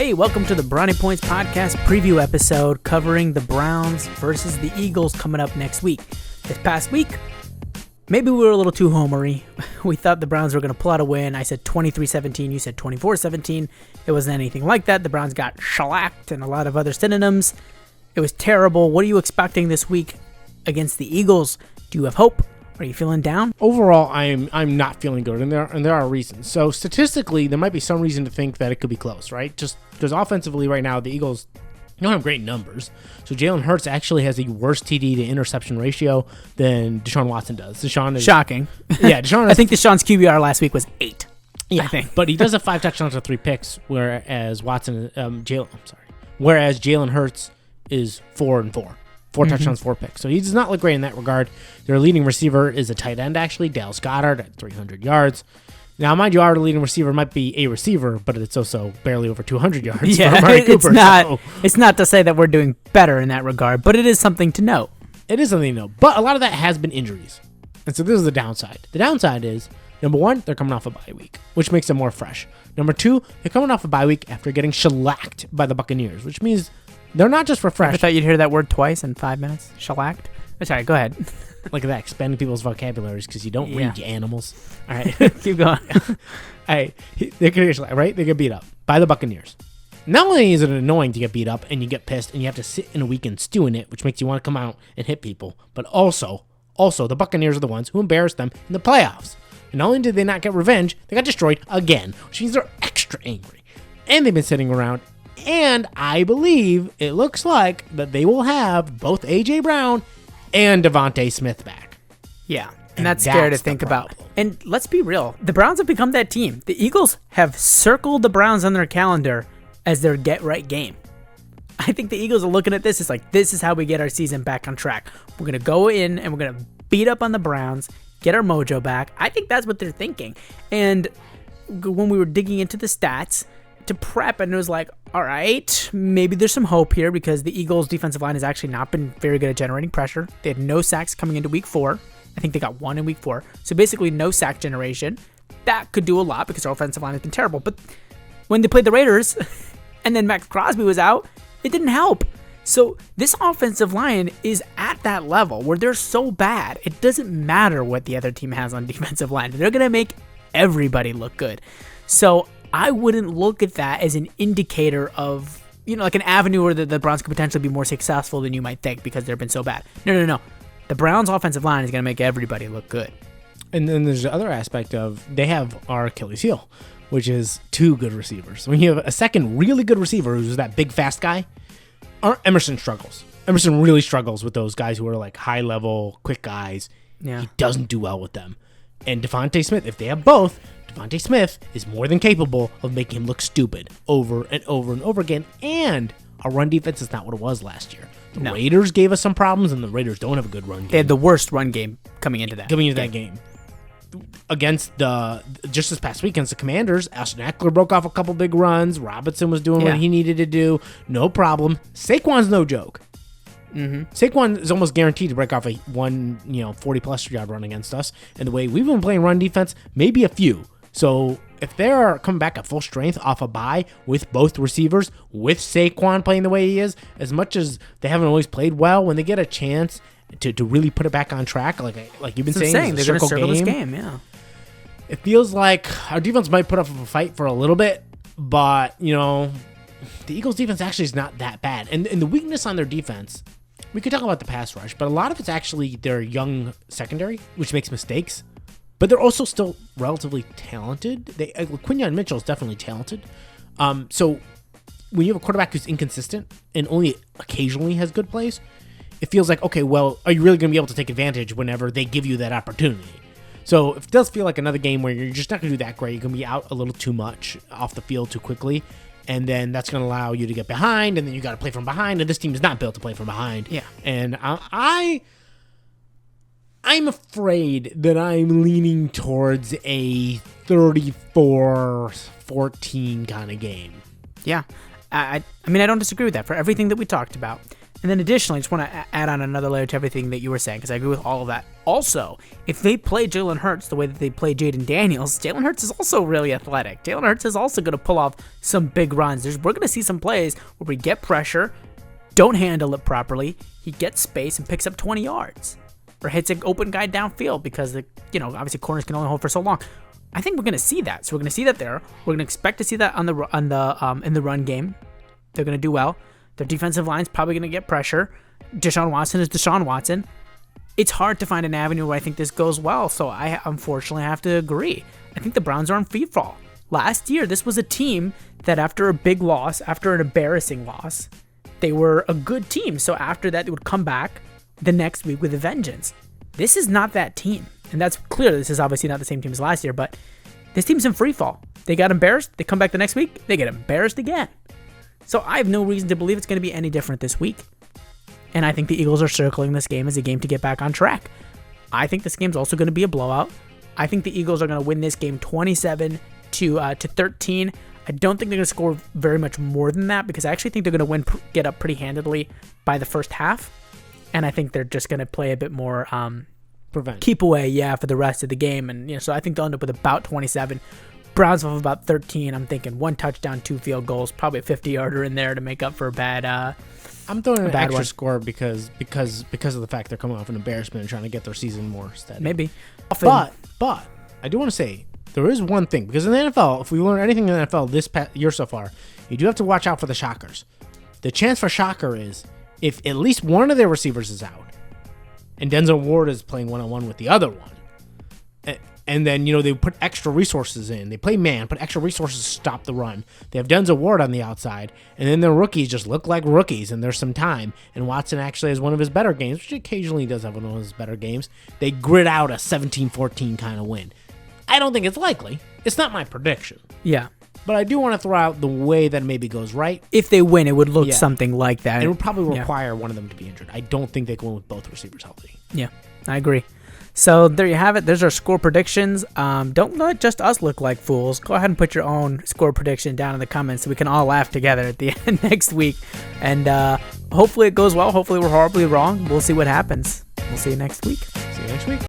Hey, welcome to the Brownie Points Podcast preview episode covering the Browns versus the Eagles coming up next week. This past week, maybe we were a little too homery. We thought the Browns were going to pull out a win. I said 23-17. You said 24-17. It wasn't anything like that. The Browns got shellacked and a lot of other synonyms. It was terrible. What are you expecting this week against the Eagles? Do you have hope? Are you feeling down? Overall, I'm not feeling good, and there are reasons. So statistically, there might be some reason to think that it could be close, right? Just because offensively right now, the Eagles don't have great numbers. So Jalen Hurts actually has a worse TD to interception ratio than Deshaun Watson does. Deshaun is shocking. Yeah, Deshaun. I think Deshaun's QBR last week was 8. Yeah, I think. But he does have 5 touchdowns and 3 picks, whereas Jalen Hurts is 4-4. 4 touchdowns, 4 picks. So he does not look great in that regard. Their leading receiver is a tight end, actually, Dallas Goedert at 300 yards. Now, mind you, our leading receiver might be a receiver, but it's also barely over 200 yards for Amari Cooper. It's not to say that we're doing better in that regard, but it is something to note. It is something to note. But a lot of that has been injuries. And so this is the downside. The downside is, number one, they're coming off a bye week, which makes them more fresh. Number two, they're coming off a bye week after getting shellacked by the Buccaneers, which means they're not just refreshed. I thought you'd hear that word twice in 5 minutes. Shellacked. Sorry, go ahead. Look at that, expanding people's vocabularies because you don't read, you animals. All right. Keep going. All right. They get beat up by the Buccaneers. Not only is it annoying to get beat up and you get pissed and you have to sit in a week and stew in it, which makes you want to come out and hit people, but also the Buccaneers are the ones who embarrassed them in the playoffs. And not only did they not get revenge, they got destroyed again, which means they're extra angry. And they've been sitting around. And I believe it looks like that they will have both A.J. Brown and Devontae Smith back. Yeah, and that's scary to think about. And let's be real. The Browns have become that team. The Eagles have circled the Browns on their calendar as their get-right game. I think the Eagles are looking at this as like, this is how we get our season back on track. We're going to go in and we're going to beat up on the Browns, get our mojo back. I think that's what they're thinking. And when we were digging into the stats to prep, and it was like, all right, maybe there's some hope here because the Eagles' defensive line has actually not been very good at generating pressure. They had no sacks coming into week 4. I think they got 1 in week 4. So basically no sack generation. That could do a lot because our offensive line has been terrible. But when they played the Raiders and then Max Crosby was out, it didn't help. So this offensive line is at that level where they're so bad. It doesn't matter what the other team has on defensive line. They're going to make everybody look good. So I wouldn't look at that as an indicator of, like an avenue where the Browns could potentially be more successful than you might think because they've been so bad. No. The Browns' offensive line is going to make everybody look good. And then there's the other aspect of they have our Achilles heel, which is 2 good receivers. When you have a second really good receiver who's that big, fast guy, Emerson struggles. Emerson really struggles with those guys who are like high-level, quick guys. Yeah. He doesn't do well with them. And Devontae Smith, if they have both, Devontae Smith is more than capable of making him look stupid over and over and over again. And our run defense is not what it was last year. The Raiders gave us some problems, and the Raiders don't have a good run game. They had the worst run game coming into that game. Against just this past week against the Commanders, Austin Eckler broke off a couple big runs. Robinson was doing what he needed to do. No problem. Saquon's no joke. Mm-hmm. Saquon is almost guaranteed to break off a 40-plus yard run against us. And the way we've been playing run defense, maybe a few. So if they're coming back at full strength off a bye with both receivers, with Saquon playing the way he is, as much as they haven't always played well, when they get a chance to really put it back on track, like you've been saying, they're going to circle this game. Yeah, it feels like our defense might put up a fight for a little bit, but the Eagles' defense actually is not that bad. And the weakness on their defense, we could talk about the pass rush, but a lot of it's actually their young secondary, which makes mistakes. But they're also still relatively talented. Quinyon Mitchell is definitely talented. So when you have a quarterback who's inconsistent and only occasionally has good plays, it feels like, okay, well, are you really going to be able to take advantage whenever they give you that opportunity? So it does feel like another game where you're just not going to do that great. You're going to be out a little too much off the field too quickly. And then that's going to allow you to get behind, and then you got to play from behind. And this team is not built to play from behind. Yeah. And I'm afraid that I'm leaning towards a 34-14 kind of game. Yeah. I mean, I don't disagree with that for everything that we talked about. And then additionally, I just want to add on another layer to everything that you were saying, because I agree with all of that. Also, if they play Jalen Hurts the way that they play Jaden Daniels, Jalen Hurts is also really athletic. Jalen Hurts is also going to pull off some big runs. We're going to see some plays where we get pressure, don't handle it properly, he gets space and picks up 20 yards. Or hits an open guy downfield because, obviously corners can only hold for so long. I think we're going to see that. So we're going to see that there. We're going to expect to see that in the run game. They're going to do well. Their defensive line's probably going to get pressure. Deshaun Watson is Deshaun Watson. It's hard to find an avenue where I think this goes well, so I unfortunately have to agree. I think the Browns are on free fall. Last year, this was a team that after a big loss, after an embarrassing loss, they were a good team. So after that, they would come back the next week with a vengeance. This is not that team. And that's clear. This is obviously not the same team as last year, but this team's in free fall. They got embarrassed. They come back the next week. They get embarrassed again. So I have no reason to believe it's going to be any different this week. And I think the Eagles are circling this game as a game to get back on track. I think this game's also going to be a blowout. I think the Eagles are going to win this game 27 to 13. I don't think they're going to score very much more than that because I actually think they're going to get up pretty handedly by the first half. And I think they're just going to play a bit more keep away, for the rest of the game. And so I think they'll end up with about 27. Browns have about 13. I'm thinking 1 touchdown, 2 field goals, probably a 50-yarder in there to make up for a bad. I'm throwing an extra score because of the fact they're coming off an embarrassment and trying to get their season more steady. Maybe, but I do want to say there is one thing because in the NFL, if we learn anything in the NFL this year so far, you do have to watch out for the shockers. The chance for shocker is if at least one of their receivers is out, and Denzel Ward is playing one-on-one with the other one. And then, they put extra resources in. They play man, put extra resources to stop the run. They have Denzel Ward on the outside, and then their rookies just look like rookies, and there's some time. And Watson actually has one of his better games, which occasionally does have one of his better games. They grit out a 17-14 kind of win. I don't think it's likely. It's not my prediction. Yeah. But I do want to throw out the way that maybe goes right. If they win, it would look something like that. And it would probably require one of them to be injured. I don't think they go in with both receivers healthy. Yeah, I agree. So there you have it. There's our score predictions. Don't let just us look like fools. Go ahead and put your own score prediction down in the comments so we can all laugh together at the end next week. And hopefully it goes well. Hopefully we're horribly wrong. We'll see what happens. We'll see you next week. See you next week.